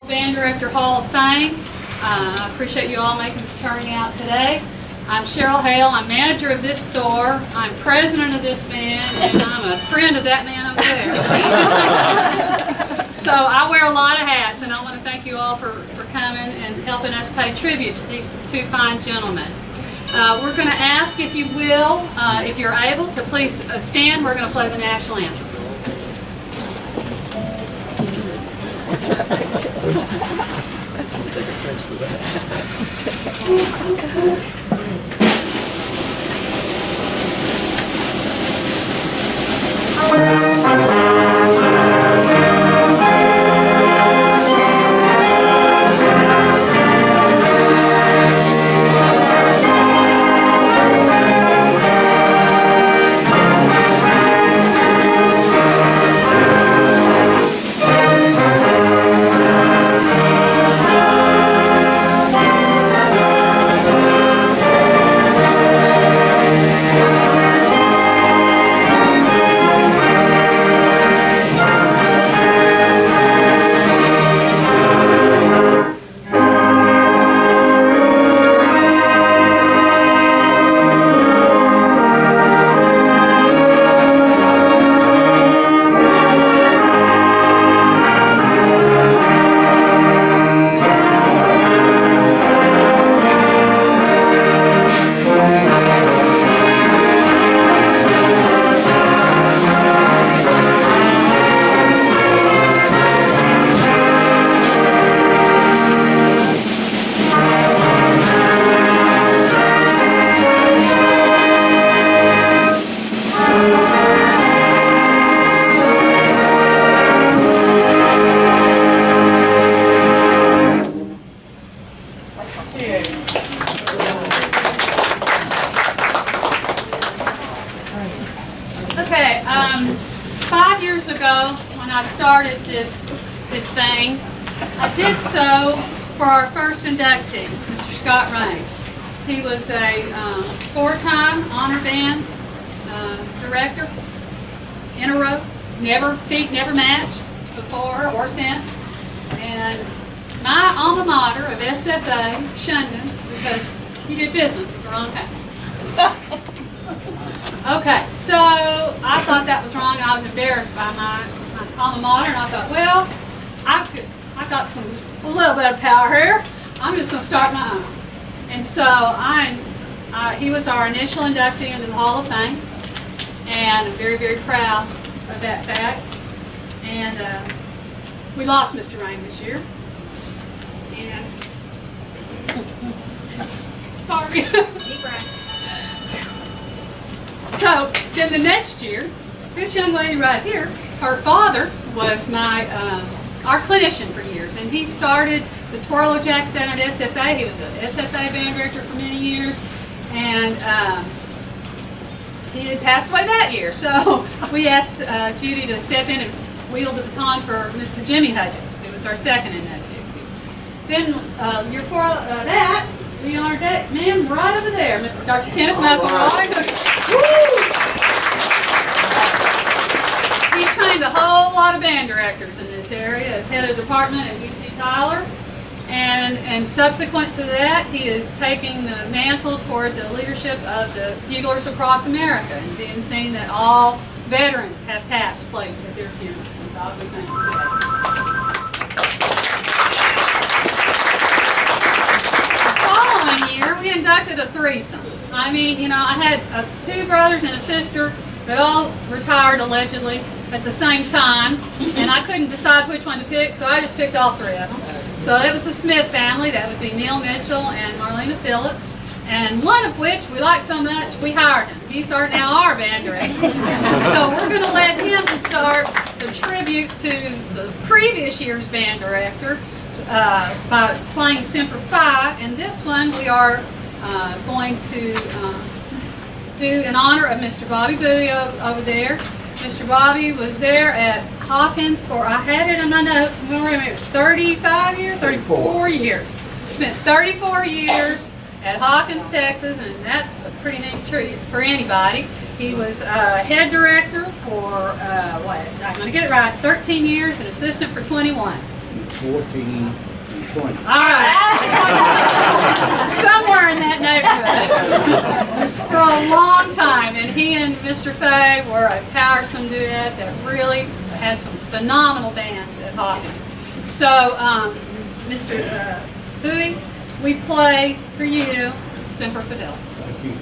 Band Director Hall of Fame. I appreciate you all turning out today. I'm Cheryl Hale. I'm manager of this store. I'm president of this band, and I'm a friend of that man over there. So I wear a lot of hats, and I want to thank you all for coming and helping us pay tribute to these two fine gentlemen. We're going to ask, if you will, if you're able, to please stand. We're going to play the national anthem. Take offense to that. Okay, 5 years ago when I started this thing, I did so for our first inductee, Mr. Scott Rain. He was a 4-time honor band director in a row, feet never matched before or since, and my alma mater of SFA shunned him because he did business with the wrong company. Okay, so I thought that was wrong. I was embarrassed by my alma mater, and I thought, well, I've got a little bit of power here. I'm just going to start my own. And so he was our initial inductee into the Hall of Fame, and I'm very, very proud of that fact. And we lost Mr. Rain this year. And sorry. Deep breath. So then the next year, this young lady right here, her father was our clinician for years, and he started the Twirlo Jacks down at SFA. He was an SFA band director for many years, and he had passed away that year. So we asked Judy to step in and wield the baton for Mr. Jimmy Hudgens, who was our second inductee. Then year before that, we honored that man right over there, Mr. Dr. Kenneth McElroy. He trained a whole lot of band directors in this area as head of the department at UC Tyler. And subsequent to that, he is taking the mantle toward the leadership of the buglers across America and being seen that all veterans have taps played at their funerals. And God, we thank you for that. We inducted a threesome. I mean, you know, I had 2 brothers and a sister that all retired allegedly at the same time, and I couldn't decide which one to pick, so I just picked all 3 of them. So it was the Smith family. That would be Neil Mitchell and Marlena Phillips, and one of which we liked so much we hired him. He's now our band director. So we're going to let him start the tribute to the previous year's band director by playing Semper Fi, and this one we are going to do in honor of Mr. Bowie over there. Mr. Bowie was there at Hawkins for, I had it in my notes, I'm going to remember, it was 35 years, 34 years. Spent 34 years at Hawkins, Texas, and that's a pretty neat treat for anybody. He was head director for, I'm going to get it right, 13 years and assistant for 21. 14 and 20. All right. Somewhere in that neighborhood. For a long time. And he and Mr. Feoh were a powersome duet that really had some phenomenal bands at Hawkins. So, Mr. Bowie, we play for you Semper Fidelis. Thank you.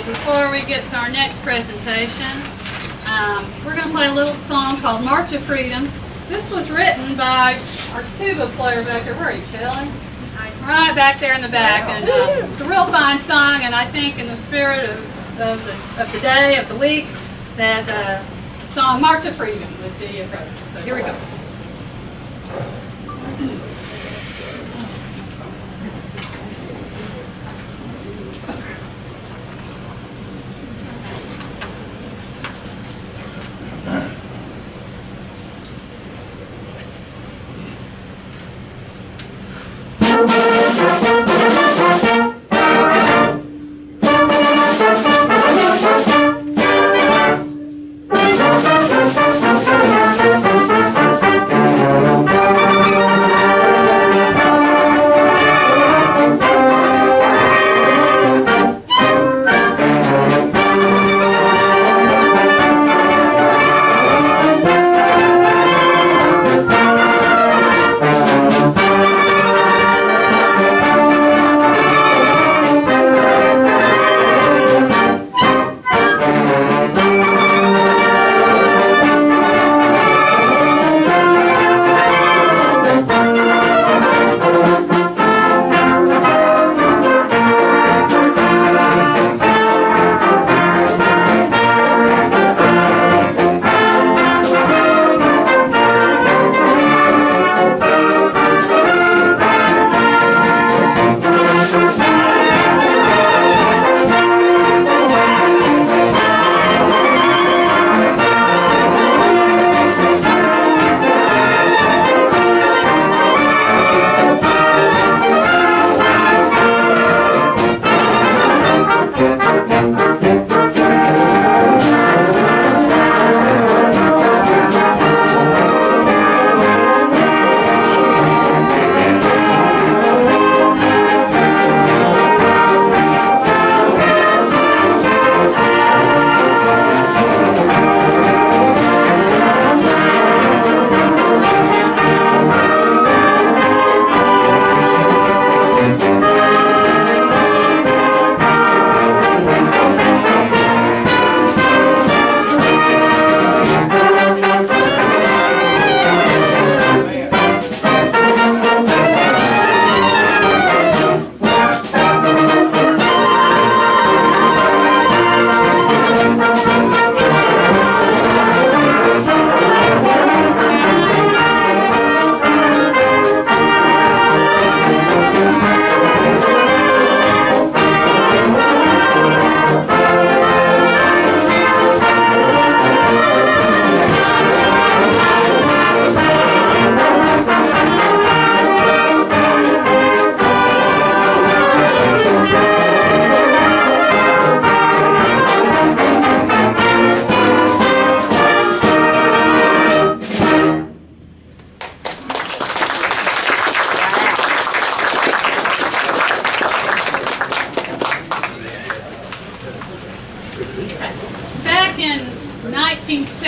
Before we get to our next presentation, we're going to play a little song called March of Freedom. This was written by our tuba player back there. Where are you, Shelley? Right back there in the back. And it's a real fine song, and I think in the spirit of the day, of the week, that the song March of Freedom would be appropriate. So here we go.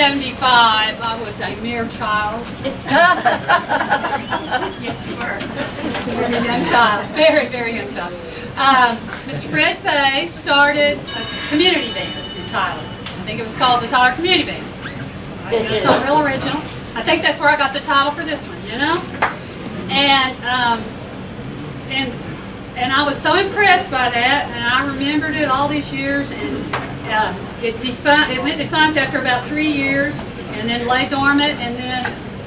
1975, I was a mere child. Yes, you were. Very young child. Very, very young child. Mr. Fred Feoh started a community band in Tyler. I think it was called the Tyler Community Band. It's something real original. I think that's where I got the title for this one, you know? And I was so impressed by that, and I remembered it all these years, and it went defunct after about 3 years, and then lay dormant, and then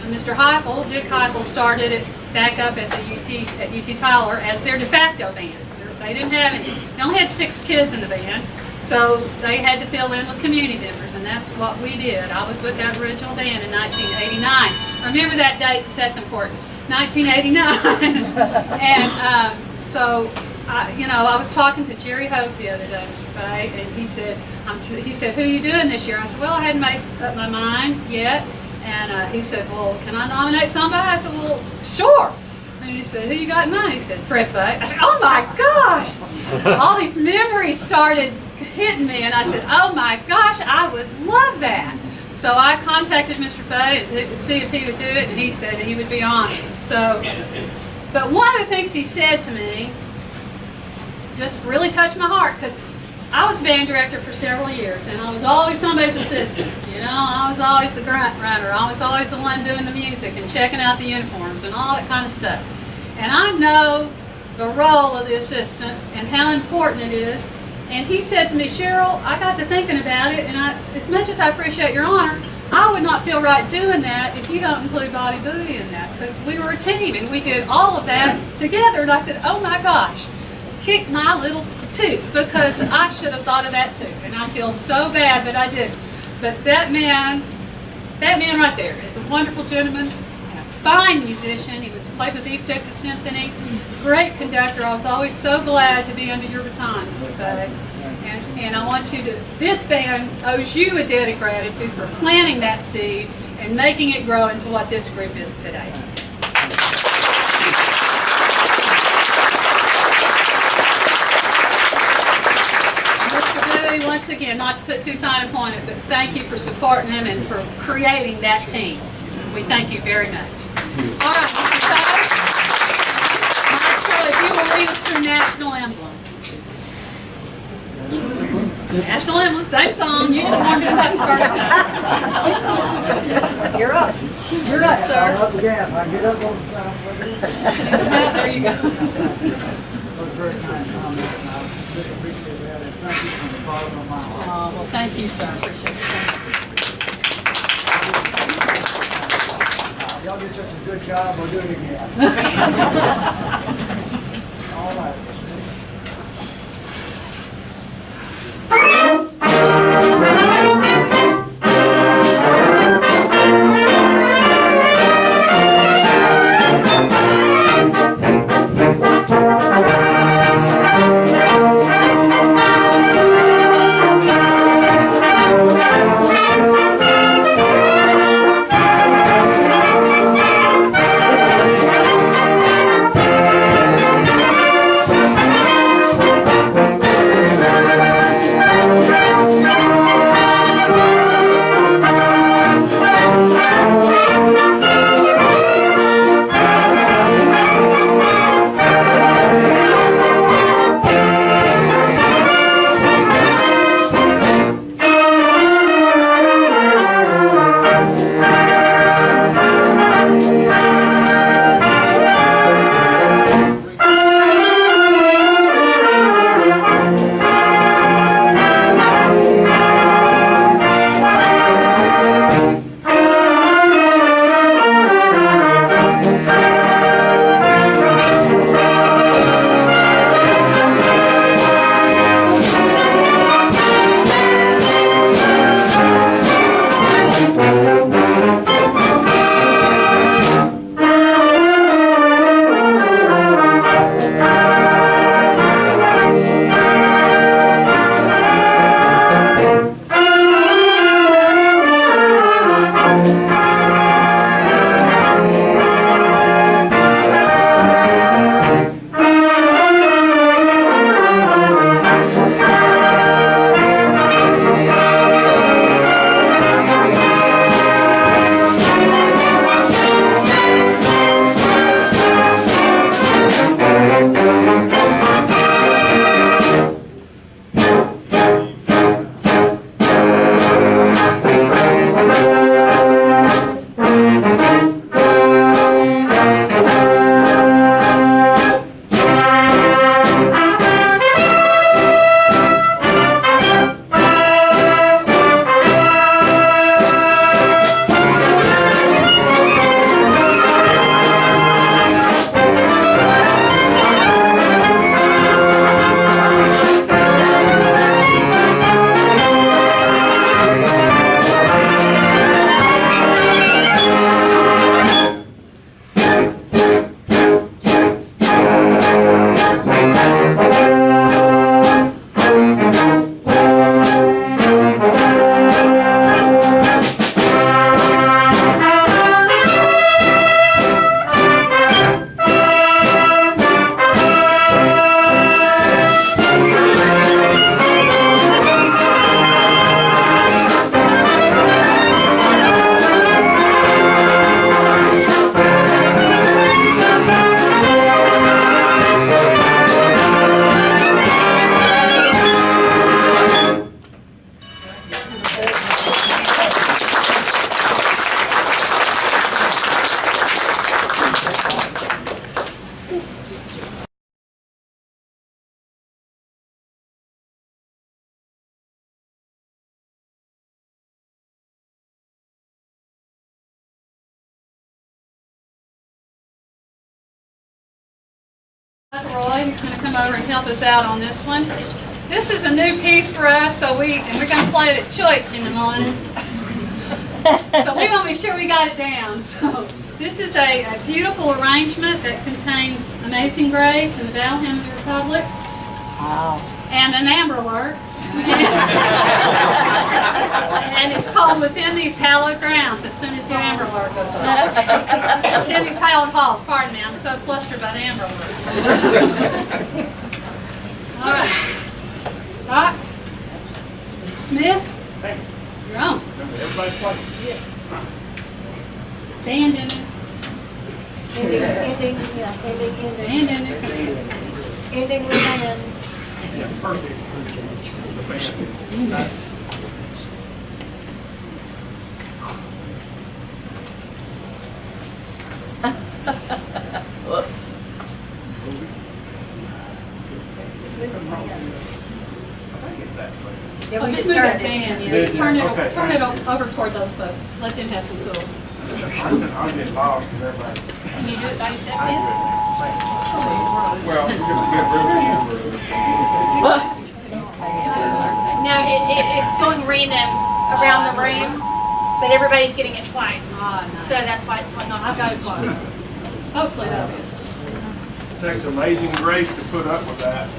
Mr. Heifel, Dick Heifel, started it back up at the UT Tyler as their de facto band. They didn't have any. They only had 6 kids in the band, so they had to fill in with community members, and that's what we did. I was with that original band in 1989. Remember that date because that's important. 1989. And so, I was talking to Jerry Hope the other day, Mr. Feoh, and he said, who are you doing this year? I said, well, I hadn't made up my mind yet. And he said, well, can I nominate somebody? I said, well, sure. And he said, who you got in mind? He said, Fred Feoh. I said, oh my gosh! All these memories started hitting me, and I said, oh my gosh, I would love that. So I contacted Mr. Feoh to see if he would do it, and he said he would be honored. So, but one of the things he said to me just really touched my heart, because I was band director for several years, and I was always somebody's assistant. I was always the grunt runner. I was always the one doing the music and checking out the uniforms and all that kind of stuff. And I know the role of the assistant and how important it is. And he said to me, Cheryl, I got to thinking about it, and as much as I appreciate your honor, I would not feel right doing that if you don't include Bowie in that, because we were a team and we did all of that together. And I said, oh my gosh, kick my little tooth, because I should have thought of that too, and I feel so bad that I didn't. But that man right there is a wonderful gentleman, and a fine musician. He played with East Texas Symphony, great conductor. I was always so glad to be under your baton, Mr. Feoh. And I want you to, this band owes you a debt of gratitude for planting that seed and making it grow into what this group is today. Once again, not to put too fine a point on it, but thank you for supporting him and for creating that team. We thank you very much. All right, Mr. Feoh, Maestro, if you will lead us through National Emblem. National Emblem, same song. You just warmed us up the first time. You're up. You're up, sir. I'm up again. I get up on the side. There you go. Very kind comments, and I really appreciate that, and thank you from the bottom of my heart. Oh, well, thank you, sir. Appreciate it. Y'all did such a good job, we'll do it again. All right. Roy, he's going to come over and help us out on this one. This is a new piece for us, so we're going to play it at church in the morning. So we want to be sure we got it down. So this is a beautiful arrangement that contains Amazing Grace and the Battle Hymn of the Republic, and an Amber Alert. And it's called Within These Hallowed Grounds as soon as the Amber Alert goes off. Within These Hallowed Halls, pardon me, I'm so flustered by the Amber Alert. All right. Doc, Mr. Smith, you're on. Everybody play. Band in it. Ending Band in it. with an. Yeah, first the band. Nice. Whoops. Oh, just move that band, yeah. Just turn it over toward those folks. Let them have some school. I'm getting lost with everybody. Can you do it by yourself, Ben? Well, we're gonna get rid of No, it's going random around the room, but everybody's getting it twice. Ah, nice. So that's why it's going on. I've got it close. Hopefully that'll be it. It takes amazing grace to put up with that.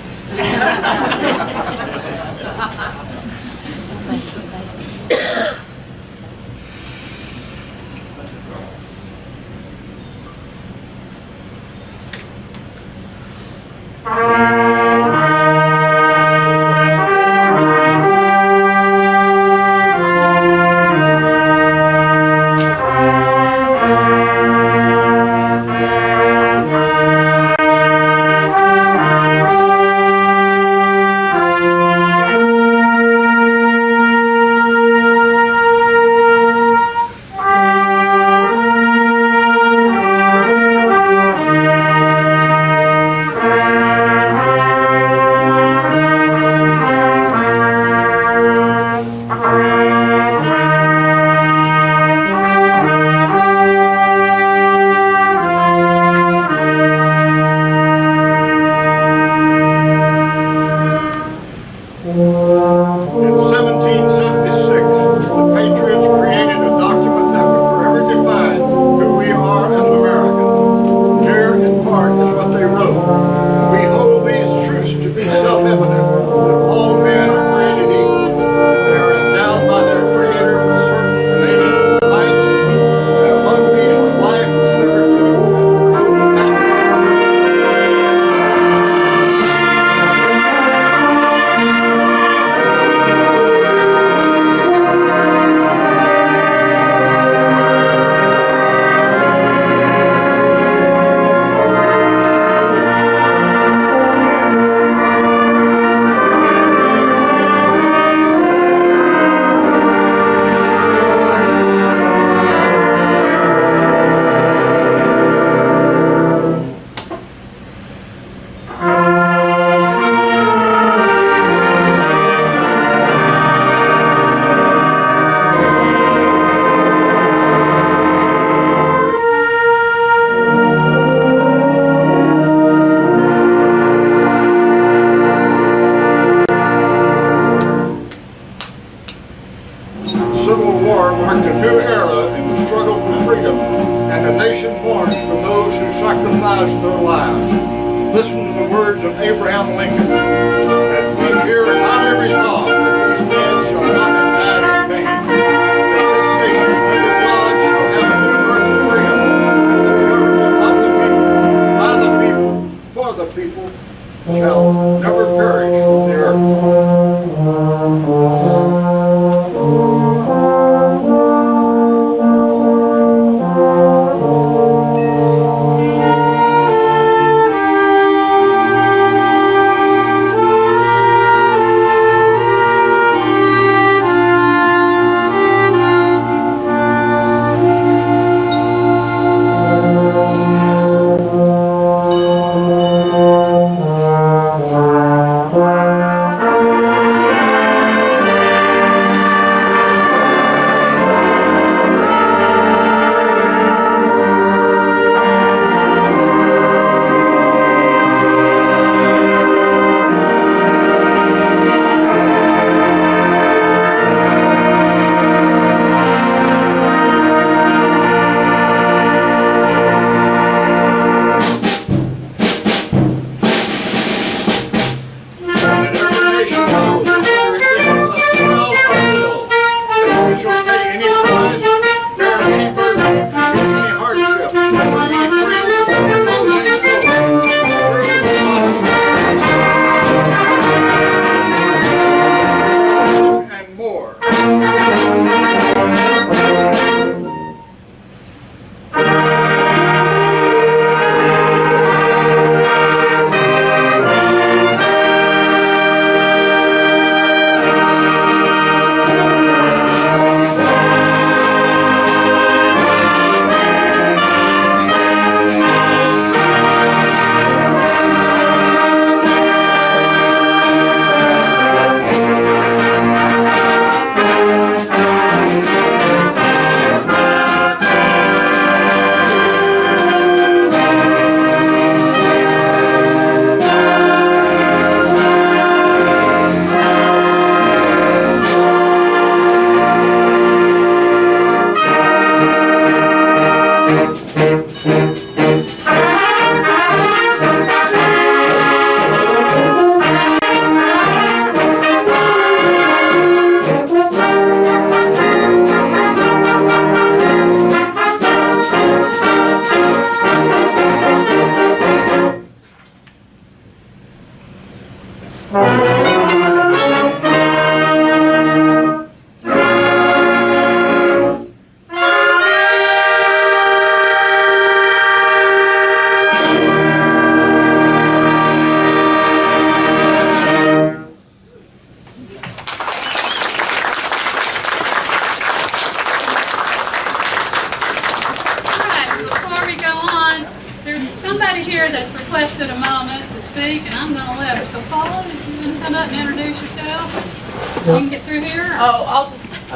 Allison come up and introduce yourself? You can get through here? Oh, I'll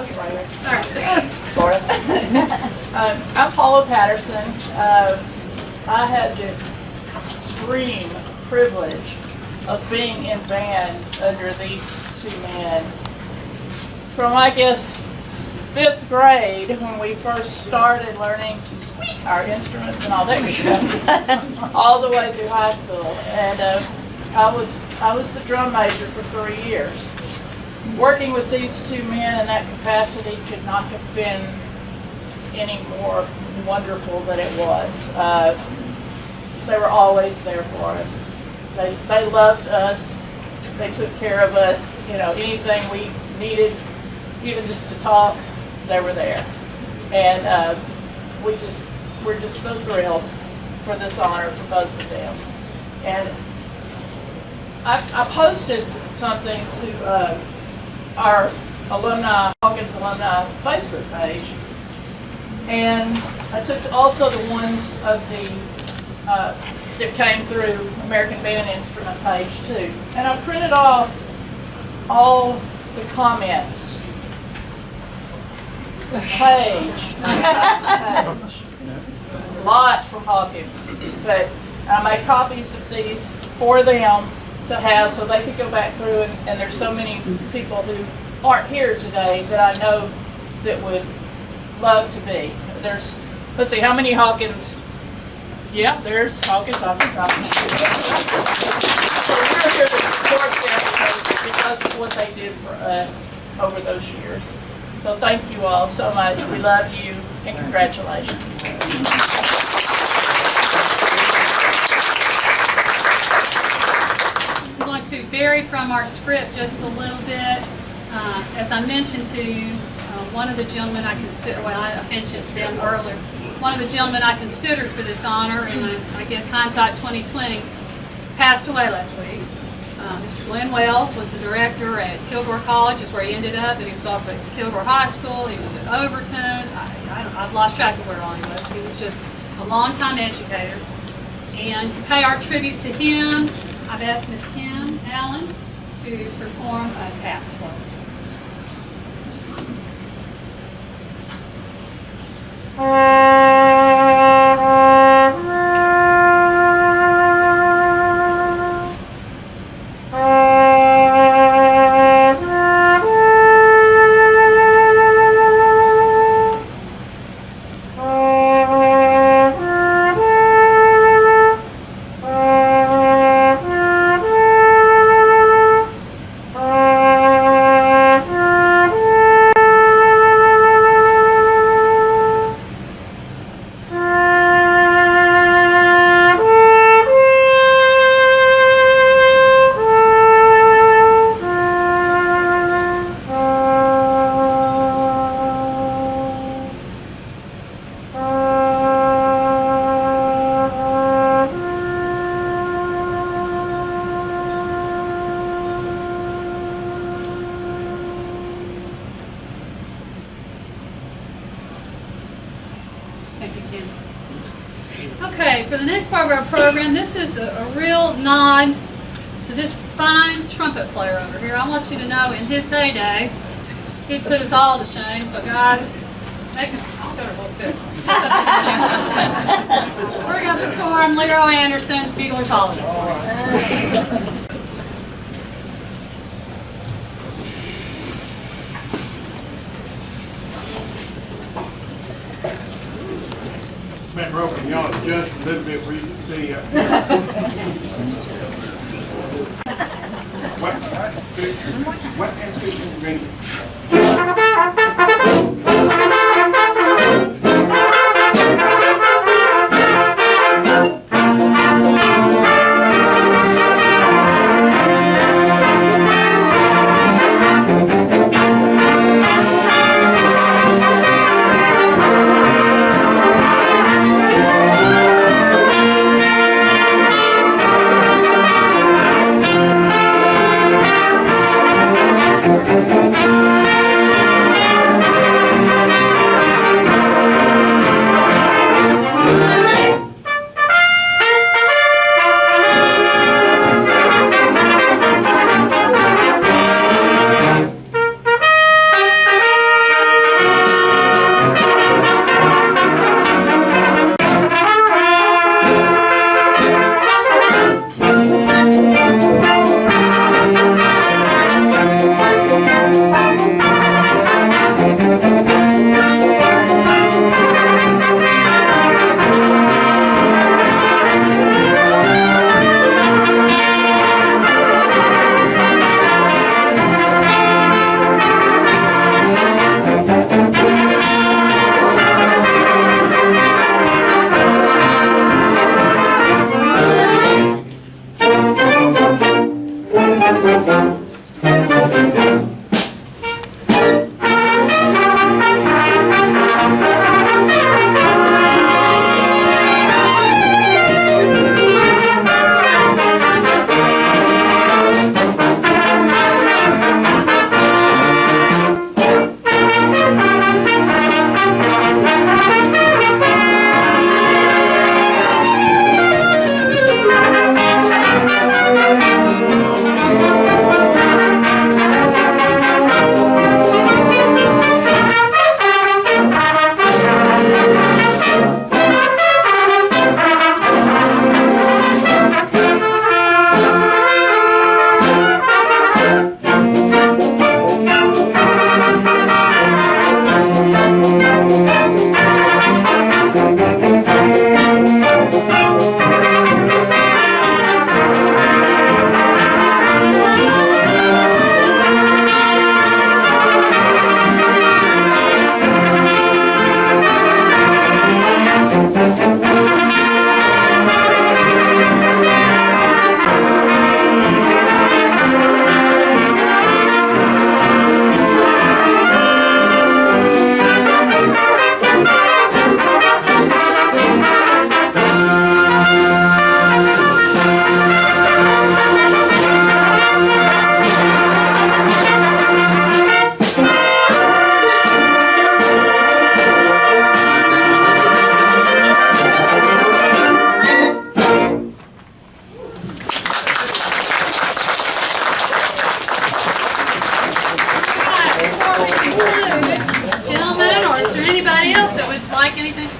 get right here. All right. Sort of. I'm Paula Patterson. I had the extreme privilege of being in band under these two men from, I guess, 5th grade when we first started learning to squeak our instruments and all that good stuff, all the way through high school. And I was the drum major for 3 years. Working with these two men in that capacity could not have been any more wonderful than it was. They were always there for us. They loved us. They took care of us. You know, anything we needed, even just to talk, they were there. And we're just so thrilled for this honor for both of them. And I posted something to our alumni, Hawkin's alumni Facebook page. And I took also the ones of the that came through American Band Instrument page too. And I printed off all the comments. Page. A lot from Hawkins. But I made copies of these for them to have so they could go back through, and there's so many people who aren't here today that I know that would love to be. There's, let's see, how many Hawkins? Yeah, there's Hawkins. So we're here to support them because of what they did for us over those years. So thank you all so much. We love you, and congratulations. I'm going to vary from our script just a little bit. As I mentioned to you, one of the gentlemen I consider, well, I mentioned them earlier, one of the gentlemen I considered for this honor, and I guess hindsight 2020, passed away last week. Mr. Glenn Wells was the director at Kilgore College, is where he ended up, and he was also at Kilgore High School. He was at Overton. I've lost track of where all he was. He was just a long-time educator. And to pay our tribute to him, I've asked Miss Kim Allen to perform taps for us. Okay, for the next part of our program, this is a real nod to this fine trumpet player over here. I want you to know, in his heyday, he put us all to shame. So guys, make him, I'll go to a little bit. We're going to perform Leroy Anderson's Bugler's Holiday. Matt Broken, y'all adjust a little bit where you can see up here. What and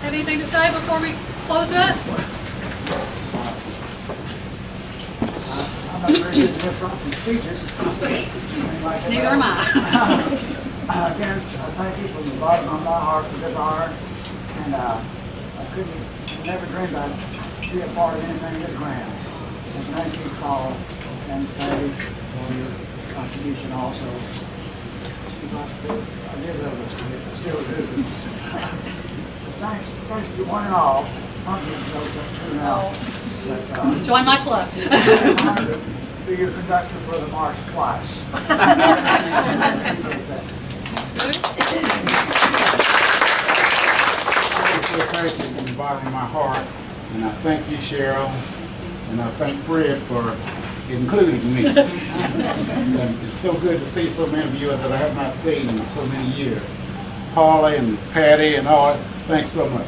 anything to say before we close up? I'm not very good at disrupting speeches. Neither am I. Again, I thank you from the bottom of my heart for this honor, and I couldn't, never dreamed I'd be a part of anything this grand. And thank you, Paul and Patty, for your contribution also. I did love this kid, I still do. Thanks to one and all. Join my club. Be your conductor for the march twice. Thank you from the bottom of my heart, and I thank you, Cheryl, and I thank Fred for including me. And it's so good to see so many of you that I have not seen in so many years. Paula and Patty and all, thanks so much.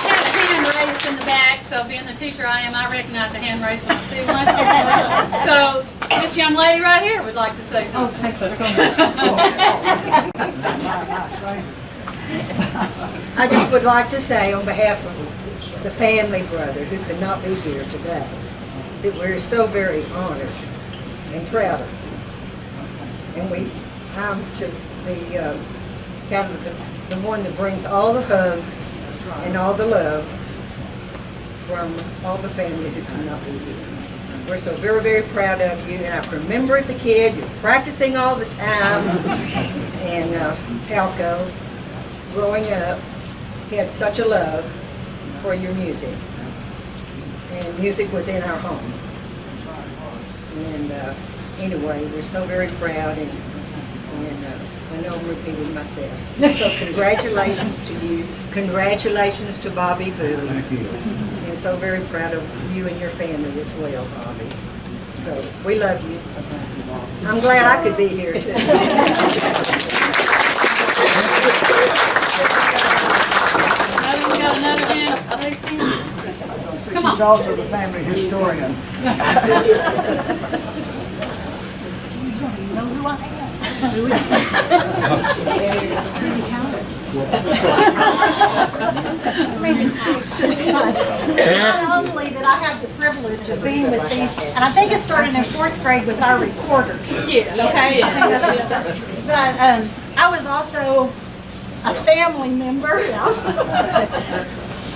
I have a hand raised in the back, so being the teacher I am, I recognize a hand raised when I see one. So this young lady right here would like to say something. Oh, thank you so much. I just would like to say on behalf of the family brother who could not be here today, that we're so very honored and proud of him. And I'm to the kind of the one that brings all the hugs and all the love from all the family who could not be here. We're so very, very proud of you. And I can remember as a kid, you're practicing all the time. And Talco, growing up, he had such a love for your music. And music was in our home. And anyway, we're so very proud, and I know I'm repeating myself. So congratulations to you. Congratulations to Bobby Bowie. Thank you. And so very proud of you and your family as well, Bobby. So we love you. I'm glad I could be here too. We got another hand raised hand. Come on. She's also the family historian. Not only that I have the privilege of being with these, and I think it started in 4th grade with our recorders. Yeah. Okay. But I was also a family member.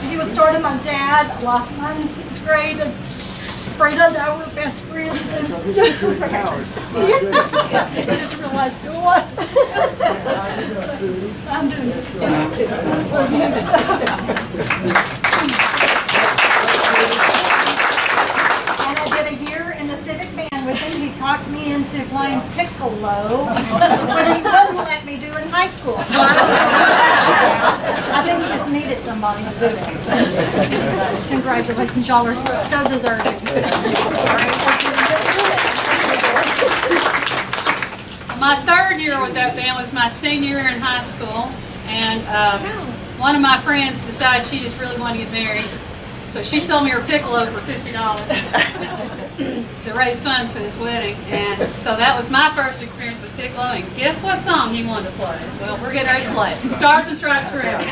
He was sort of my dad. I lost mine in 6th grade. And Freda and I were best friends. And I just realized who it was. I'm doing just fine. into playing piccolo, which he wouldn't let me do in high school. So I think he just needed somebody to do it. So, congratulations, y'all are so deserving. My third year with that band was my senior year in high school, and one of my friends decided she just really wanted to get married, so she sold me her piccolo for $50 to raise funds for this wedding. And so that was my first experience with piccolo, and guess what song he wanted to play? Well, we're getting ready to play it. Stars and Stripes Forever.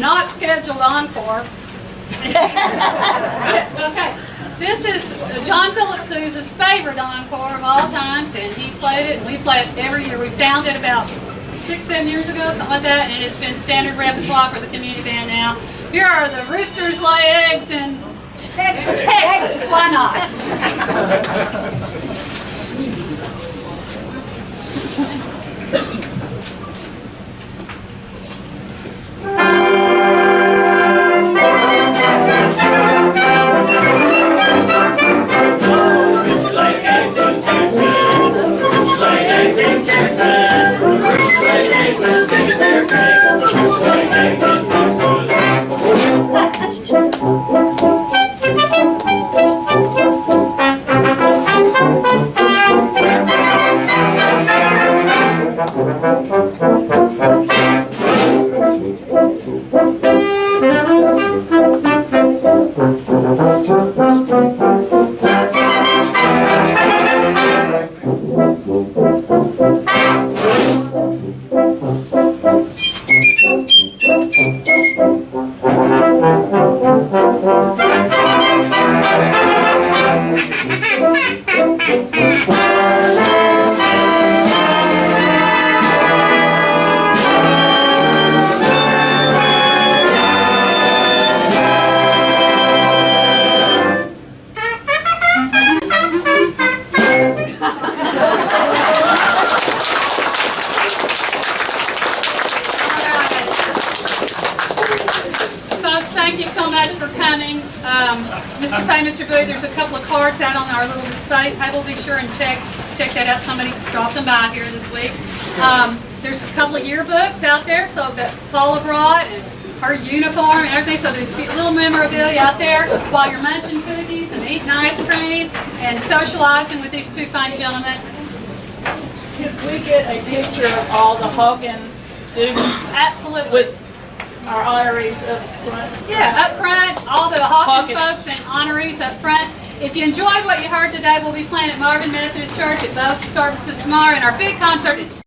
not scheduled encore. Okay, this is John Philip Sousa's favorite encore of all times, and he played it. We play it every year. We found it about 6-7 years ago, something like that, and it's been standard repertoire for the community band now. Here are the Roosters Lay Eggs in Texas. Why not? Thank you so much for coming. Mr. Feoh, Mr. Bowie, there's a couple of cards out on our little display table. Be sure and check that out. Somebody dropped them by here this week. There's a couple of yearbooks out there, so that Paula brought, and her uniform and everything. So there's a little memorabilia out there while you're munching cookies and eating ice cream and socializing with these two fine gentlemen. Could we get a picture of all the Hawkins students? Absolutely. With our honorees up front? Yeah, up front, all the Hawkins folks and honorees up front. If you enjoyed what you heard today, we'll be playing at Marvin Methodist Church at both services tomorrow, and our big concert is